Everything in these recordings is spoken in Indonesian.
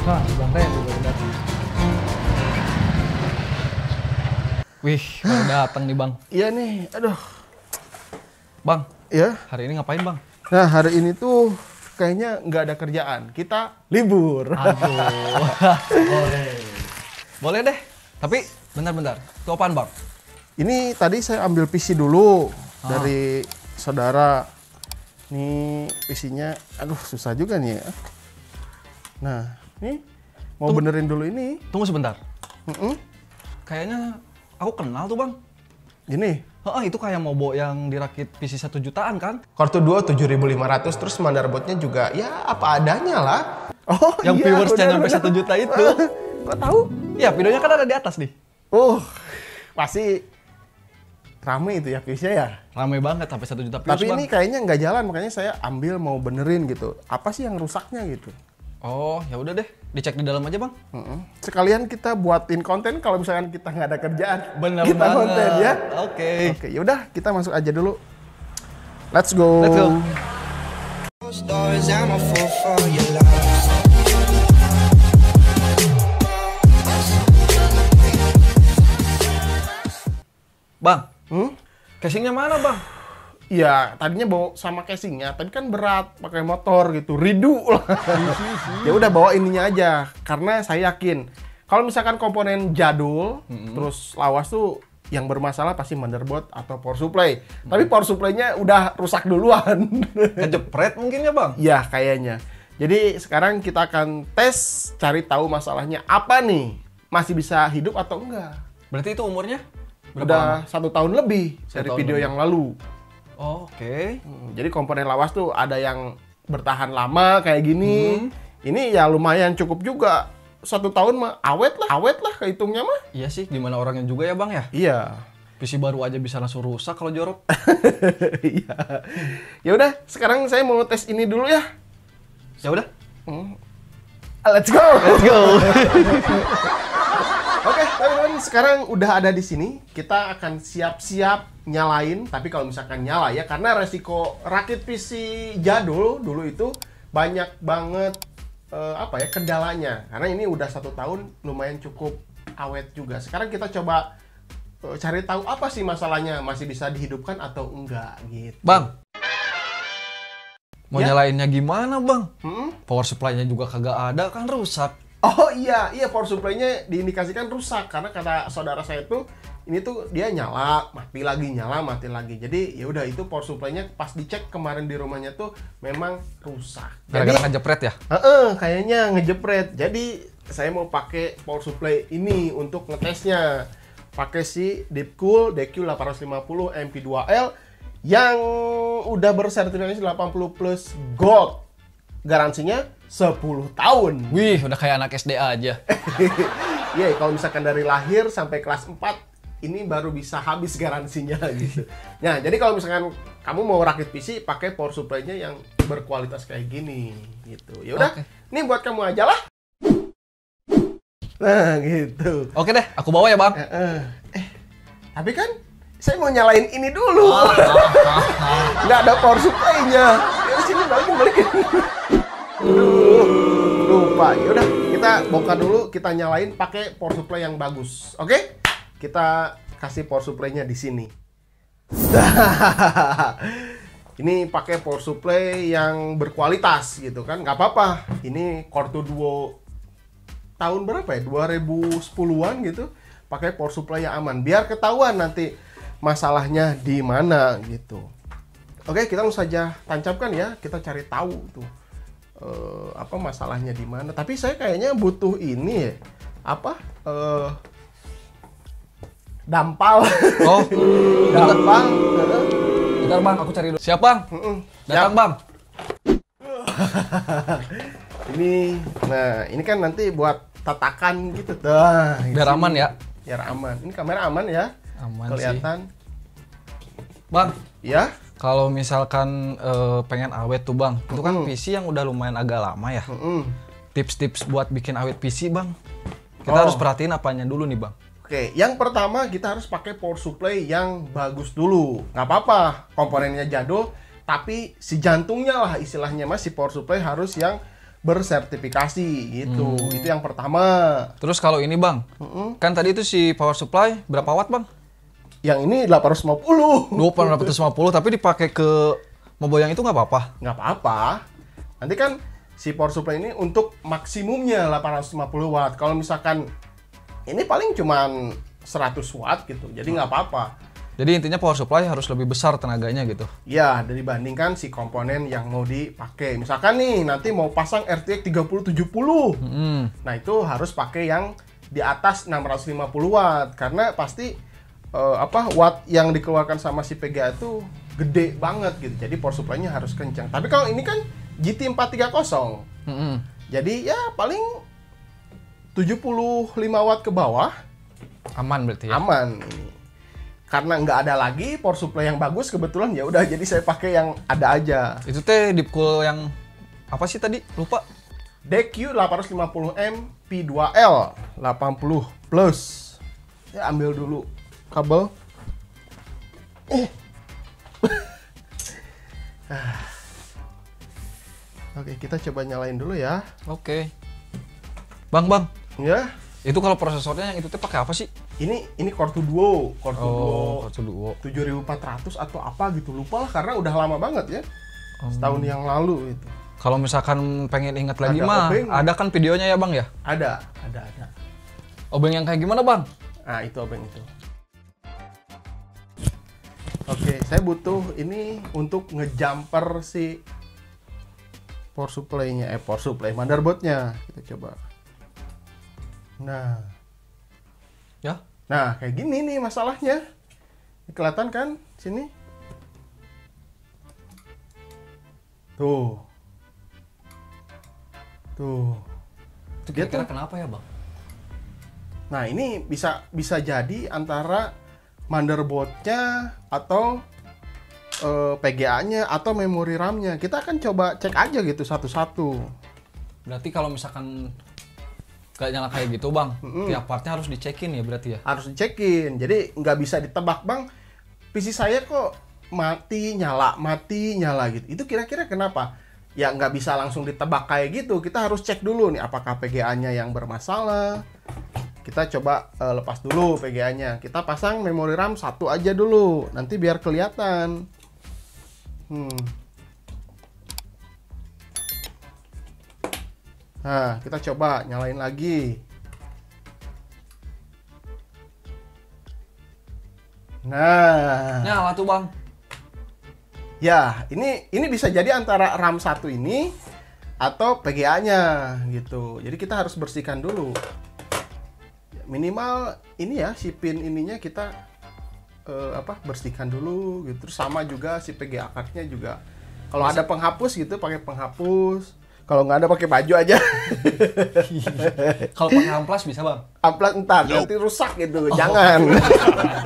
Nah, Bang Ren juga udah datang. Wih, baru datang nih Bang. Iya nih, aduh. Bang, Ya. hari ini ngapain Bang? Nah, hari ini tuh kayaknya nggak ada kerjaan. Kita libur. Aduh. Boleh. Boleh deh. Tapi bentar-bentar. Itu apaan Bang? Ini tadi saya ambil PC dulu dari saudara. Nih PC-nya, aduh susah juga nih ya. Nah, nih mau benerin dulu ini. Tunggu sebentar. Mm-mm. Kayaknya aku kenal tuh Bang. Gini. Itu kayak Mobo yang dirakit PC 1 jutaan kan? Core 2 7500, terus motherboardnya juga ya apa adanya lah. Oh, Yang iya, viewersnya nyampe bener. 1 juta itu. Kok tahu? Ya, videonya kan ada di atas nih. Oh, pasti rame itu ya views-nya ya. Rame banget sampai 1 juta views Tapi Bang. ini kayaknya nggak jalan, makanya saya ambil mau benerin gitu. Apa sih yang rusaknya gitu? Oh, ya udah deh. Dicek di dalam aja Bang. Sekalian kita buatin konten kalau misalkan kita nggak ada kerjaan. Bener kita banget. konten ya. Oke. Oke, yaudah kita masuk aja dulu. Let's go. Let's go. Stars, I'm a fool for your love. Bang, casingnya mana Bang? Iya, tadinya bawa sama casingnya, tapi kan berat pakai motor gitu, ridu lah. Ya udah bawa ininya aja, karena saya yakin kalau misalkan komponen jadul, terus lawas tuh yang bermasalah pasti motherboard atau power supply. Tapi power supply-nya udah rusak duluan. Kejepret mungkin ya Bang? Ya kayaknya. Jadi sekarang kita akan tes, cari tahu masalahnya apa nih, masih bisa hidup atau enggak. Berarti itu umurnya berapa Udah lama? 1 tahun lebih dari tahun video lebih. yang lalu. Oh, oke. Jadi komponen lawas tuh ada yang bertahan lama kayak gini. Ini ya lumayan cukup juga. 1 tahun mah awet lah kehitungnya mah. Iya sih, gimana orangnya juga ya Bang ya? Iya. PC baru aja bisa langsung rusak kalau jorok. Iya. Ya udah, sekarang saya mau tes ini dulu ya. Ya udah. Let's go. Let's go. Oke, teman-teman, sekarang udah ada di sini. Kita akan siap-siap nyalain. Tapi kalau misalkan nyala ya, karena resiko rakit PC jadul dulu itu banyak banget kendalanya. Karena ini udah 1 tahun, lumayan cukup awet juga. Sekarang kita coba cari tahu apa sih masalahnya, masih bisa dihidupkan atau enggak gitu. Bang. Mau Ya? nyalainnya gimana Bang? Hmm? Power supply-nya juga kagak ada kan rusak. Oh iya power supply-nya diindikasikan rusak karena kata saudara saya tuh ini tuh dia nyala, mati lagi, nyala, mati lagi. Jadi ya udah itu power supply-nya pas dicek kemarin di rumahnya tuh memang rusak. Gara-gara ngejepret ya? Kayaknya ngejepret. Jadi saya mau pakai power supply ini untuk ngetesnya. Pakai si Deepcool DQ850 MP2L yang udah bersertifikasi 80 plus gold. Garansinya 10 tahun. Wih, udah kayak anak SD aja. Iya, kalau misalkan dari lahir sampai kelas 4 ini baru bisa habis garansinya gitu. Nah, jadi kalau misalkan kamu mau rakit PC pakai power supply-nya yang berkualitas kayak gini gitu. Ya udah, Oke. ini buat kamu aja lah. Nah, gitu. Oke deh, aku bawa ya Bang. Tapi kan saya mau nyalain ini dulu. Nggak ada power supply-nya. Ya sini balikin. Lupa. Ya udah, kita bongkar dulu, kita nyalain pakai power supply yang bagus. Oke? Kita kasih power supply-nya di sini. Ini pakai power supply yang berkualitas gitu kan. Nggak apa-apa. Ini Core 2 tahun berapa ya? 2010-an gitu. Pakai power supply yang aman. Biar ketahuan nanti masalahnya di mana gitu. Oke, kita langsung saja tancapkan ya. Kita cari tahu tuh apa masalahnya di mana. Tapi saya kayaknya butuh ini ya. Apa? Dampal. Oh, Dampal. bentar Bang, aku cari dulu. Siap Bang? Datang Bang. Ini kan nanti buat tatakan gitu. Nah, Biar aman ya. Biar aman. Ini kamera aman ya. Aman Kelihatan. Bang, Ya. kalau misalkan pengen awet tuh Bang, itu kan PC yang udah lumayan agak lama ya. Tips-tips buat bikin awet PC Bang. Kita harus perhatiin apanya dulu nih Bang. Oke, yang pertama kita harus pakai power supply yang bagus dulu. Nggak apa-apa, komponennya jadul, tapi si jantungnya lah istilahnya mas, si power supply harus yang bersertifikasi gitu. Itu yang pertama. Terus kalau ini bang, kan tadi itu si power supply berapa watt bang? Yang ini 850. 250 tapi dipakai ke mobil yang itu nggak apa-apa? Nggak apa-apa. Nanti kan si power supply ini untuk maksimumnya 850 watt. Kalau misalkan ini paling cuman 100 watt gitu, jadi nggak apa-apa. Jadi intinya power supply harus lebih besar tenaganya gitu? Ya, dibandingkan si komponen yang mau dipakai. Misalkan nih, nanti mau pasang RTX 3070. Nah, itu harus pakai yang di atas 650 watt. Karena pasti watt yang dikeluarkan sama si PGA itu gede banget gitu. Jadi power supply-nya harus kencang. Tapi kalau ini kan GT 430. Jadi ya paling 75 watt ke bawah. Aman berarti ya? Aman ini. Karena nggak ada lagi power supply yang bagus, kebetulan ya udah jadi saya pakai yang ada aja. Itu teh deep-cool yang apa sih tadi? Lupa. DQ 850M P2L 80 plus. Ya ambil dulu kabel. Oke, kita coba nyalain dulu ya. Oke. Bang. Ya. Itu kalau prosesornya yang itu teh pakai apa sih? Ini Core 2 Duo, Core 2 Duo. 7400 atau apa gitu, lupa lah karena udah lama banget ya. Setahun yang lalu itu. Kalau misalkan pengen ingat lagi Ada mah, obeng. ada kan videonya ya bang ya? Ada. Obeng yang kayak gimana bang? Nah, itu obeng itu. Oke, saya butuh ini untuk ngejumper si power supply-nya, motherboard-nya. Kita coba. Nah, Ya? Nah, kayak gini nih masalahnya. Kelihatan kan sini? Tuh. Itu kira-kira kenapa ya bang? Nah, ini bisa jadi antara motherboard-nya atau PGA-nya atau memori RAM-nya. Kita akan coba cek aja gitu satu-satu. Berarti kalau misalkan gak nyala kayak gitu bang, tiap partnya harus dicekin ya berarti ya? Harus dicekin, jadi nggak bisa ditebak bang, PC saya kok mati nyala gitu. Itu kira-kira kenapa? Ya nggak bisa langsung ditebak kayak gitu, kita harus cek dulu nih apakah PGA-nya yang bermasalah. Kita coba lepas dulu PGA-nya, kita pasang memori RAM satu aja dulu, nanti biar kelihatan. Nah, kita coba nyalain lagi. Nah, Nyala tuh bang. ya ini bisa jadi antara RAM satu ini atau PGA-nya gitu. Jadi kita harus bersihkan dulu. Minimal ini ya si pin ininya kita bersihkan dulu gitu. Terus sama juga si PGA card-nya juga. Kalau ada penghapus gitu pakai penghapus. Kalau nggak ada pakai baju aja. Kalau pakai amplas bisa bang? Amplas entar nanti rusak gitu. Jangan.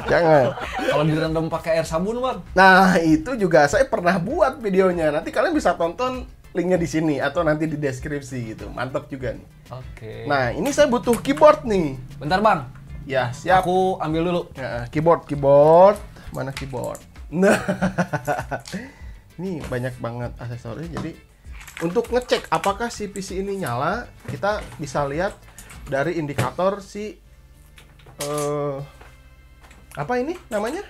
Jangan. Kalau direndam pakai air sabun bang? Nah, itu juga saya pernah buat videonya. Nanti kalian bisa tonton linknya di sini atau nanti di deskripsi gitu. Mantap juga nih. Oke. Nah, ini saya butuh keyboard nih. Bentar bang. Ya, siap. Aku ambil dulu. Ya, keyboard. Mana keyboard? Nah. Ini banyak banget aksesoris. Jadi untuk ngecek apakah si PC ini nyala, kita bisa lihat dari indikator si apa ini namanya?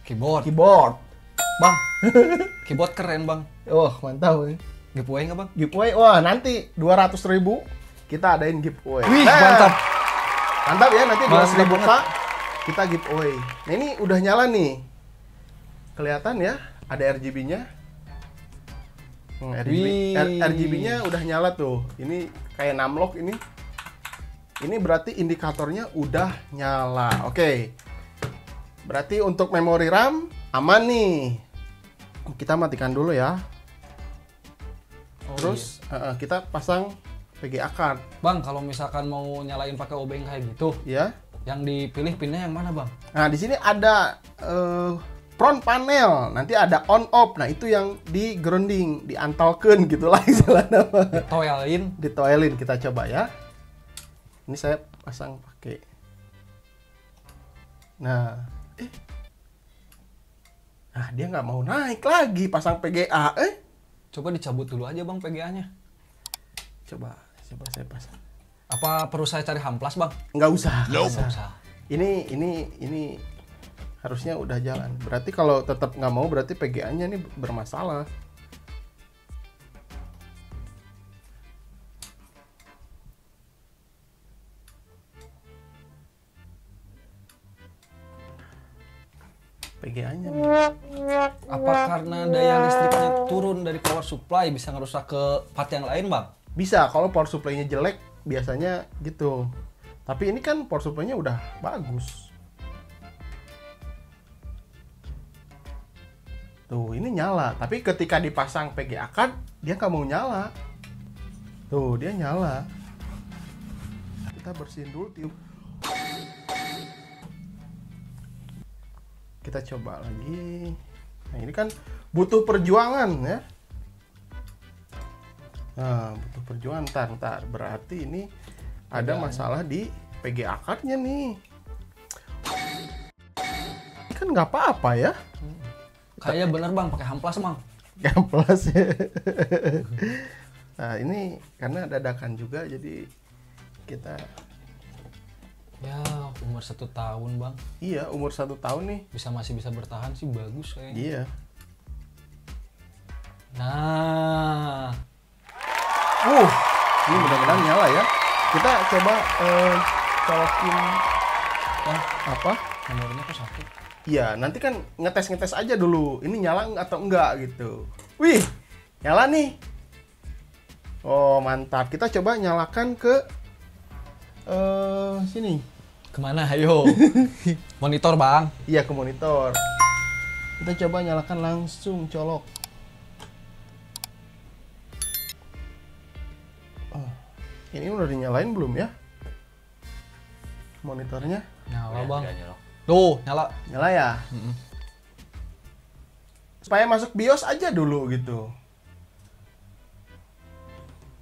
Keyboard. Bang, keyboard keren bang. Oh, mantap nih. Giveaway nggak bang? Giveaway, wah nanti 200.000 kita adain giveaway. Wih, Nah, mantap. Mantap ya, nanti Mantap 200.000 banget. Pak, kita giveaway. Nah ini udah nyala nih. Kelihatan ya, ada RGB-nya. Wih. RGB-nya udah nyala tuh. Ini kayak numlock ini. Ini berarti indikatornya udah nyala. Oke. Berarti untuk memori RAM aman nih. Kita matikan dulu ya. Terus kita pasang PGA card. Bang, kalau misalkan mau nyalain pakai obeng kayak gitu, Ya. yang dipilih pinnya yang mana bang? Nah, di sini ada front panel, nanti ada on off. Nah, itu yang di grounding, diantolkeun gitulah istilah nama. Toelin. Ditoelin, kita coba ya. Ini saya pasang pakai. Nah, nah dia nggak mau naik lagi pasang PGA. Coba dicabut dulu aja bang PGA-nya. Coba saya pasang. Apa perlu saya cari amplas, Bang? Nggak usah. Nggak usah. Ini harusnya udah jalan. Berarti kalau tetap nggak mau berarti PGA-nya nih bermasalah. PGA-nya nih. Apa karena daya listriknya turun dari power supply bisa ngerusak ke part yang lain, Bang? Bisa, kalau power supply-nya jelek biasanya gitu. Tapi ini kan power supply-nya udah bagus. Tuh, ini nyala. Tapi ketika dipasang PGA card, dia nggak mau nyala. Tuh, dia nyala. Kita bersihin dulu tiup. Kita coba lagi. Nah, ini kan butuh perjuangan ya. Nah, butuh perjuangan. Ntar. Berarti ini ada masalah di PGA card-nya nih. Kan nggak apa-apa ya. Kayaknya bener, Bang, pakai amplas, Bang. Amplas ya. Nah, ini karena dadakan juga, jadi kita... Ya, umur 1 tahun, Bang. Iya, umur 1 tahun nih. Masih bisa bertahan sih, bagus kayaknya. Iya. Nah, Ini mudah-mudahan nyala ya. Kita coba colokin apa? nomornya kok 1? Iya, nanti kan ngetes aja dulu. Ini nyala atau enggak gitu. Wih, nyala nih. Oh, mantap. Kita coba nyalakan ke sini. Kemana? Ayo. Monitor, Bang. Iya, ke monitor. Kita coba nyalakan langsung colok. Oh, ini udah dinyalain belum ya? Monitornya? Nyala, Bang. Tuh, nyala. Nyala ya? Supaya masuk BIOS aja dulu gitu.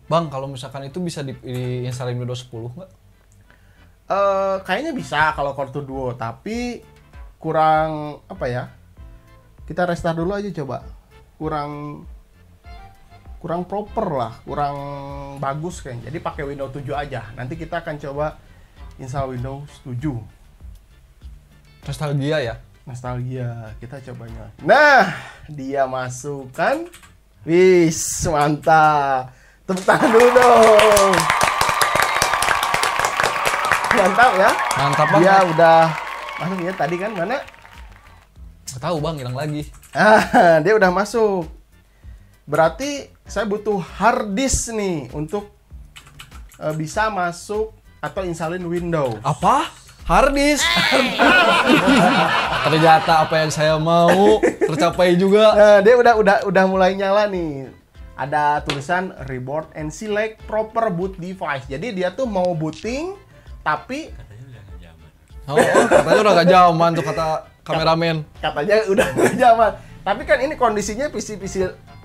Bang, kalau misalkan itu bisa diinstalin Windows 10 nggak? Kayaknya bisa kalau Core 2 Duo, tapi kurang apa ya? Kita restart dulu aja coba. Kurang proper lah, kurang bagus kayaknya. Jadi pakai Windows 7 aja. Nanti kita akan coba install Windows 7. Nostalgia ya? Nostalgia, kita cobanya. Nah, dia masukkan. Wis, mantap. Tepuk tangan dulu dong. Mantap ya. Mantap, Bang. Dia udah masuk ya. Tadi kan mana? Nggak tahu, Bang, hilang lagi. Dia udah masuk. Berarti saya butuh hard disk nih untuk bisa masuk atau installin Windows. Apa? Harddisk. Ternyata apa yang saya mau tercapai juga. Nah, dia udah mulai nyala nih. Ada tulisan reboot and select proper boot device. Jadi dia tuh mau booting tapi katanya udah gak zaman tuh kata kameramen. Katanya udah nggak zaman. Tapi kan ini kondisinya PC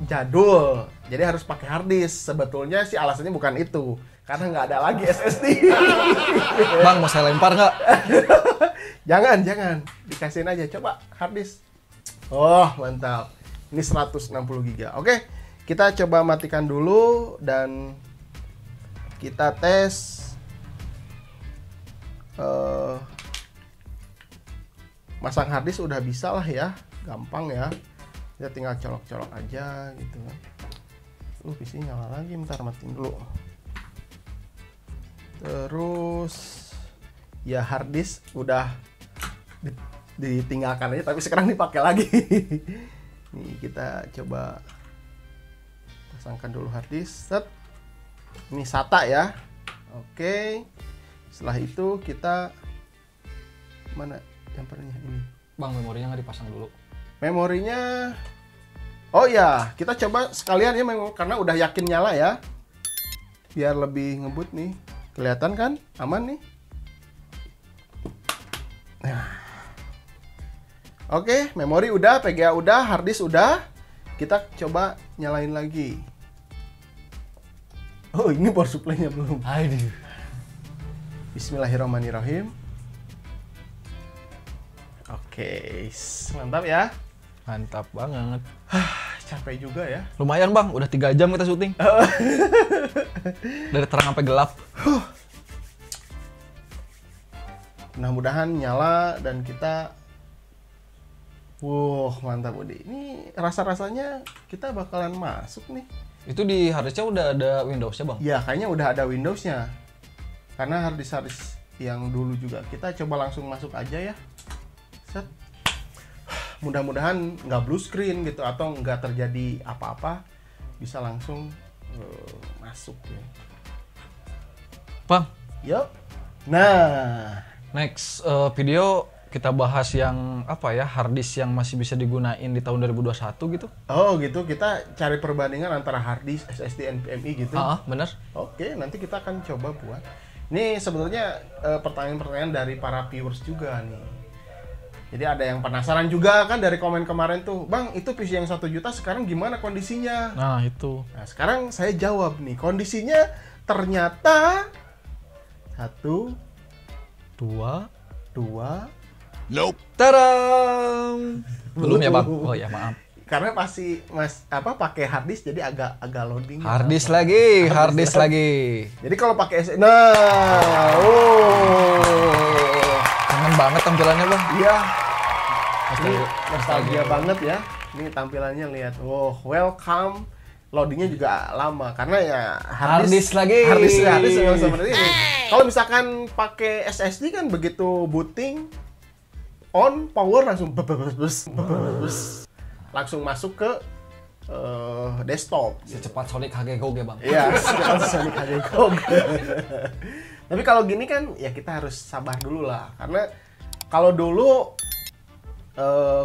jadul. Jadi harus pakai hard disk. Sebetulnya sih alasannya bukan itu. Karena nggak ada lagi SSD. Bang, mau saya lempar nggak? Jangan. Dikasihin aja. Coba hard disk. Oh, mantap. Ini 160 GB. Oke, kita coba matikan dulu dan kita tes. Masang hard disk udah bisa lah ya. Gampang ya. Kita tinggal colok-colok aja gitu kan. PC nyala lagi, bentar matiin dulu. Terus ya hard disk udah ditinggalkan aja, tapi sekarang dipakai lagi. Nih kita coba pasangkan dulu hard disk. Set. Ini SATA ya. Oke. Setelah itu kita mana jumpernya ini? Bang, memorinya nggak dipasang dulu. Memorinya, oh ya, kita coba sekalian ya karena udah yakin nyala ya, biar lebih ngebut nih. Kelihatan kan, aman nih. Nah. Oke, memori udah, PGA udah, hard disk udah. Kita coba nyalain lagi. Oh, ini power supply-nya belum. Aduh. Bismillahirrahmanirrahim. Oke, mantap ya. Mantap banget. capek juga ya. Lumayan bang, udah 3 jam kita syuting. Dari terang sampai gelap. Mudah-mudahan nyala dan kita mantap Budi. Ini rasa-rasanya kita bakalan masuk nih. Itu di harddisknya udah ada Windows-nya bang? Ya kayaknya udah ada Windows-nya. Karena harddisk yang dulu juga. Kita coba langsung masuk aja ya. Set. Mudah-mudahan nggak blue screen gitu atau nggak terjadi apa-apa. Bisa langsung masuk ya. Bang, Yup. Nah, next video kita bahas yang apa ya, harddisk yang masih bisa digunain di tahun 2021 gitu. oh gitu, kita cari perbandingan antara harddisk, SSD, NVMe gitu. Bener. Oke, nanti kita akan coba buat. Ini sebetulnya pertanyaan-pertanyaan dari para viewers juga nih. Jadi ada yang penasaran juga kan dari komen kemarin tuh, Bang, itu PC yang 1 juta sekarang gimana kondisinya? Nah itu. Nah, sekarang saya jawab nih, kondisinya ternyata 1, 2. Tadam! Belum ya bang? Oh ya maaf. Karena pasti pakai harddisk jadi agak loading. Harddisk lagi. Jadi kalau pakai SD, Kangen banget tampilannya bang. iya. Ini nostalgia banget ya. Ini tampilannya lihat. Welcome. Loadingnya juga lama karena ya Harddisk lagi. Harddisk memang seperti ini. Kalau misalkan pakai SSD kan begitu booting on power langsung langsung masuk ke desktop. Secepat Sonic HGGO ya bang. Iya, secepat Sonic HGGO. Tapi kalau gini kan ya kita harus sabar dulu lah karena kalau dulu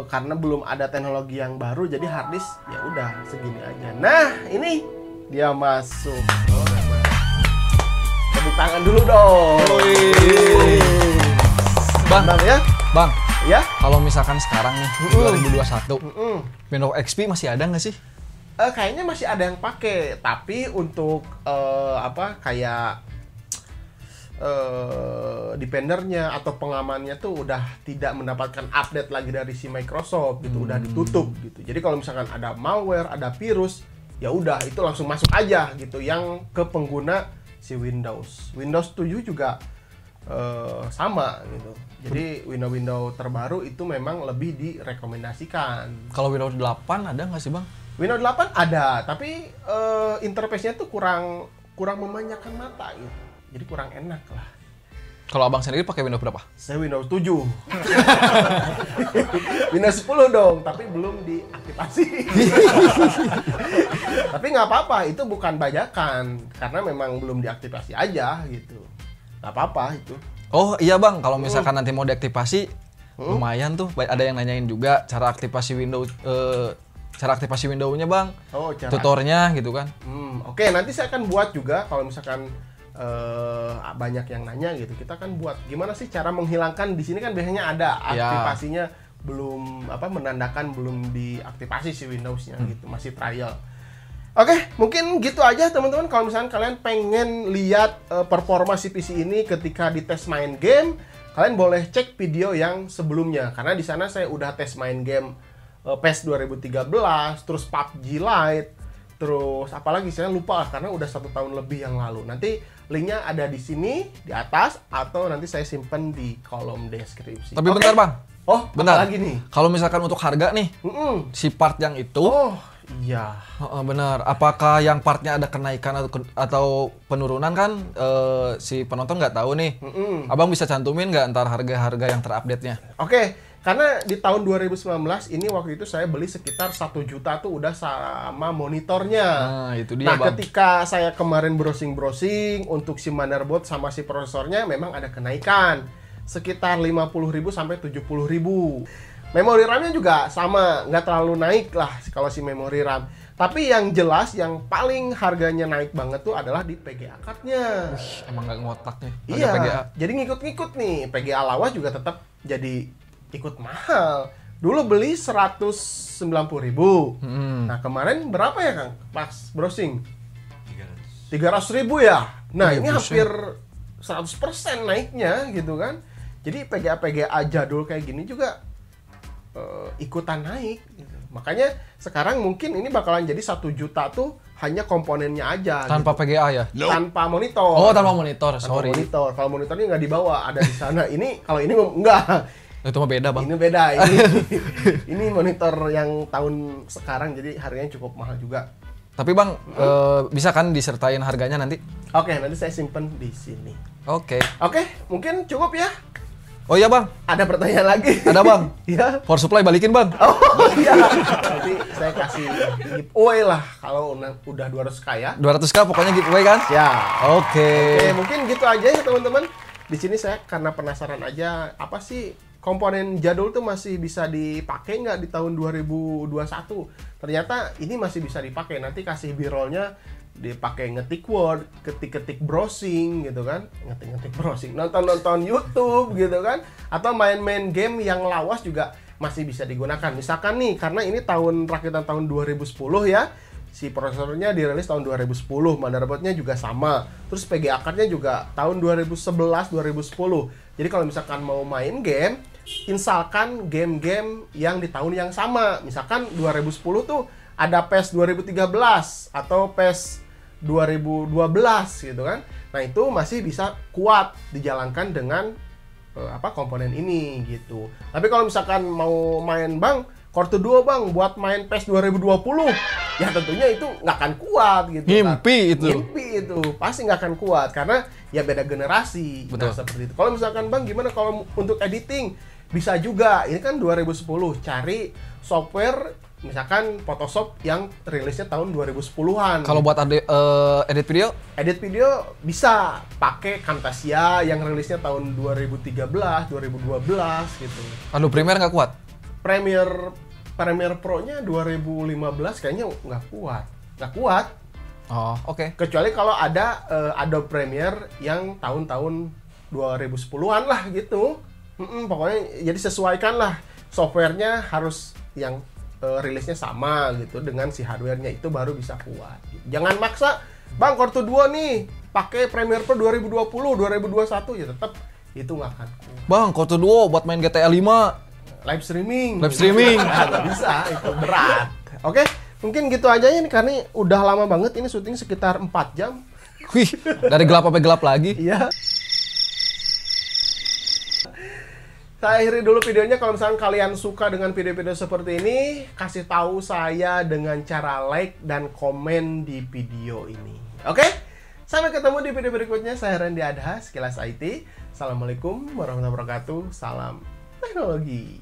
karena belum ada teknologi yang baru jadi harddisk ya udah segini aja. Nah, ini dia masuk. Tepuk tangan dulu dong. Bang, ya. Bang, Ya. kalau misalkan sekarang nih 2021, Windows XP masih ada nggak sih? Kayaknya masih ada yang pakai, tapi untuk kayak dependernya atau pengamannya tuh udah tidak mendapatkan update lagi dari si Microsoft gitu, udah ditutup gitu. Jadi kalau misalkan ada malware, ada virus, ya udah itu langsung masuk aja gitu yang ke pengguna si Windows. Windows 7 juga sama gitu. Jadi Windows terbaru itu memang lebih direkomendasikan. Kalau Windows 8 ada nggak sih bang? Windows 8 ada, tapi interface-nya tuh kurang memanjakan mata gitu. Jadi kurang enak lah. Kalau abang sendiri pakai Windows berapa? Saya Windows 7. Windows 10 dong, tapi belum diaktifasi. Tapi nggak apa-apa, itu bukan bajakan. Karena memang belum diaktifasi aja gitu. Nggak apa-apa itu. Oh iya bang, kalau misalkan nanti mau diaktifasi, lumayan tuh. Ada yang nanyain juga cara aktifasi Windows, cara aktifasi Windows-nya bang. Oh, cara. Tutornya gitu kan. Oke, nanti saya akan buat juga kalau misalkan banyak yang nanya gitu, kita kan buat gimana sih cara menghilangkan. Di sini kan biasanya ada aktivasinya belum menandakan belum diaktifasi si Windows-nya gitu, masih trial. Oke, mungkin gitu aja teman-teman. Kalau misalnya kalian pengen lihat performa si PC ini ketika dites main game, kalian boleh cek video yang sebelumnya karena di sana saya udah tes main game PES 2013, terus PUBG Lite, terus apalagi saya lupa karena udah 1 tahun lebih yang lalu. Nanti linknya ada di sini di atas atau nanti saya simpen di kolom deskripsi. Tapi bentar bang. Oh, bentar lagi nih. Kalau misalkan untuk harga nih, si part yang itu. Oh, iya. Benar. Apakah yang partnya ada kenaikan atau penurunan kan? Si penonton nggak tahu nih. Abang bisa cantumin nggak ntar harga-harga yang terupdate-nya? Oke. Karena di tahun 2019 ini waktu itu saya beli sekitar 1 juta tuh udah sama monitornya. Nah, itu dia, Bang. Bang. Ketika saya kemarin browsing untuk si motherboard sama si prosesornya memang ada kenaikan. Sekitar 50.000 sampai 70.000. Memori RAM-nya juga sama, nggak terlalu naik lah kalau si memori RAM. Tapi yang jelas yang paling harganya naik banget tuh adalah di PGA card-nya. Emang nggak ngotak nih. Iya, PGA. jadi ngikut-ngikut nih. PGA lawas juga tetap jadi ikut mahal. Dulu beli 190.000. Nah, kemarin berapa ya, Kang? Pas browsing. 300.000 ya. Nah, ini hampir 100% naiknya gitu kan. Jadi PGA jadul kayak gini juga ikutan naik gitu. Makanya sekarang mungkin ini bakalan jadi 1 juta tuh hanya komponennya aja. Tanpa PGA ya? Tanpa monitor. Oh, tanpa monitor. Tanpa Sorry. monitor. Kalau monitornya nggak dibawa, ada di sana. Ini kalau ini enggak. Itu mah beda, Bang. Ini beda. Ini monitor yang tahun sekarang, jadi harganya cukup mahal juga. Tapi Bang, bisa kan disertain harganya nanti? Oke, nanti saya simpen di sini. Oke. Oke, mungkin cukup ya. Oh iya Bang, Ada pertanyaan lagi? ada Bang. Iya. Power supply balikin Bang. Oh iya. Nanti saya kasih giveaway lah kalau udah 200k ya. 200k pokoknya giveaway kan? Ya. Oke. Oke, mungkin gitu aja ya teman-teman. Di sini saya karena penasaran aja, apa sih komponen jadul tuh masih bisa dipakai nggak di tahun 2021? Ternyata ini masih bisa dipakai. Nanti kasih B-rollnya dipakai ngetik Word, ketik-ketik browsing gitu kan, ngetik-ngetik browsing, nonton-nonton YouTube gitu kan, atau main-main game yang lawas juga masih bisa digunakan. Misalkan nih, karena ini rakitan tahun 2010 ya, si prosesornya dirilis tahun 2010, motherboardnya juga sama, terus PGA card-nya juga tahun 2011-2010. Jadi kalau misalkan mau main game, installkan game-game yang di tahun yang sama. Misalkan 2010 tuh ada PES 2013 atau PES 2012 gitu kan. Nah, itu masih bisa kuat dijalankan dengan komponen ini gitu. Tapi kalau misalkan mau main Bang, Core 2 Bang buat main PES 2020, ya tentunya itu nggak akan kuat gitu. Ngimpi kan. itu. Ngimpi itu pasti nggak akan kuat karena ya beda generasi. Betul. Nah, seperti itu. Kalau misalkan Bang gimana kalau untuk editing? Bisa juga. Ini kan 2010, cari software misalkan Photoshop yang rilisnya tahun 2010-an. Kalau buat edit video? Edit video bisa pakai Camtasia yang rilisnya tahun 2013, 2012 gitu. Aduh, Premiere nggak kuat? Premiere Pro-nya 2015 kayaknya nggak kuat. Oh, oke. Kecuali kalau ada Adobe Premiere yang tahun-tahun 2010-an lah gitu. Pokoknya jadi sesuaikan lah, softwarenya harus yang rilisnya sama gitu dengan si hardware-nya, itu baru bisa kuat. Jangan maksa, Bang Core 2 nih pakai Premiere Pro 2020, 2021 ya tetap itu nggak akan kuat. Bang, Core 2 buat main GTA 5. Live streaming. Nah, nggak bisa, itu berat. Oke, mungkin gitu aja ya nih karena udah lama banget ini syuting sekitar 4 jam. Wih, dari gelap sampai gelap lagi. Iya. Saya akhiri dulu videonya. Kalau misalnya kalian suka dengan video-video seperti ini, kasih tahu saya dengan cara like dan komen di video ini. Oke? Sampai ketemu di video berikutnya. Saya Randy Adha, Sekilas IT. Assalamualaikum warahmatullahi wabarakatuh. Salam teknologi.